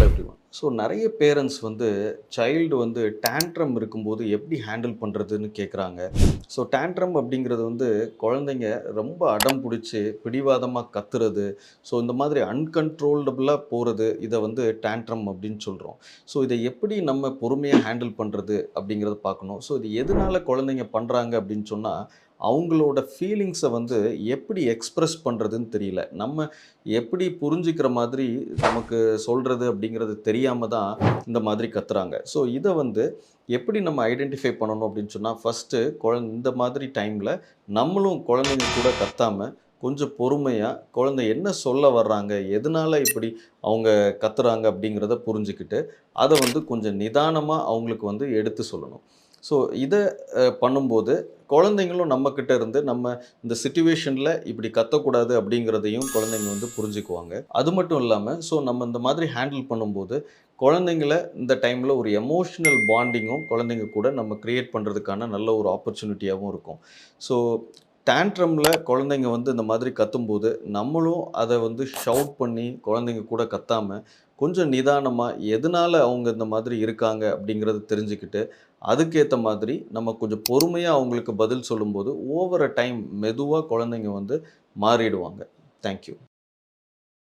Hello everyone. So நெறைய parents வந்து child வந்து டேண்ட்ரம் இருக்கும்போது எப்படி ஹேண்டில் பண்ணுறதுன்னு கேட்குறாங்க. ஸோ டேண்ட்ரம் அப்படிங்கிறது வந்து குழந்தைங்க ரொம்ப அடம் பிடிச்சி பிடிவாதமாக கத்துறது, ஸோ இந்த மாதிரி அன்கண்ட்ரோல்டபுளாக போகிறது, இதை வந்து டேண்ட்ரம் அப்படின்னு சொல்கிறோம். ஸோ இதை எப்படி நம்ம பொறுமையாக ஹேண்டில் பண்ணுறது அப்படிங்கிறத பார்க்கணும். ஸோ இது எதனால குழந்தைங்க பண்ணுறாங்க அப்படின்னு சொன்னால், அவங்களோட ஃபீலிங்ஸை வந்து எப்படி எக்ஸ்பிரஸ் பண்ணுறதுன்னு தெரியல. நம்ம எப்படி புரிஞ்சுக்கிற மாதிரி நமக்கு சொல்கிறது அப்படிங்கிறது தெரியாம தான் இந்த மாதிரி கத்துறாங்க. ஸோ இதை வந்து எப்படி நம்ம ஐடென்டிஃபை பண்ணணும் அப்படின்னு சொன்னால், ஃபஸ்ட்டு இந்த மாதிரி டைமில் நம்மளும் குழந்தைங்க கூட கத்தாம கொஞ்சம் பொறுமையாக குழந்தை என்ன சொல்ல வர்றாங்க, எதனால இப்படி அவங்க கத்துறாங்க அப்படிங்கிறத புரிஞ்சுக்கிட்டு, அதை வந்து கொஞ்சம் நிதானமாக அவங்களுக்கு வந்து எடுத்து சொல்லணும். ஸோ இதை பண்ணும்போது குழந்தைங்களும் நம்மக்கிட்ட இருந்து நம்ம இந்த சிச்சுவேஷனில் இப்படி கத்தக்கூடாது அப்படிங்கிறதையும் குழந்தைங்க வந்து புரிஞ்சுக்குவாங்க. அது மட்டும் இல்லாமல் ஸோ நம்ம இந்த மாதிரி ஹேண்டில் பண்ணும்போது குழந்தைங்கள இந்த டைமில் ஒரு எமோஷ்னல் பாண்டிங்கும் குழந்தைங்க கூட நம்ம கிரியேட் பண்ணுறதுக்கான நல்ல ஒரு ஆப்பர்ச்சுனிட்டியாகவும் இருக்கும். ஸோ டேண்ட்ரமில் குழந்தைங்க வந்து இந்த மாதிரி கத்தும்போது நம்மளும் அதை வந்து ஷவுட் பண்ணி குழந்தைங்க கூட கத்தாமல் கொஞ்சம் நிதானமாக எதனால் அவங்க இந்த மாதிரி இருக்காங்க அப்படிங்கிறத தெரிஞ்சுக்கிட்டு அதுக்கேற்ற மாதிரி நம்ம கொஞ்சம் பொறுமையாக அவங்களுக்கு பதில் சொல்லும்போது ஓவர் அ டைம் மெதுவாக குழந்தைங்க வந்து மாறிடுவாங்க. தேங்க்யூ.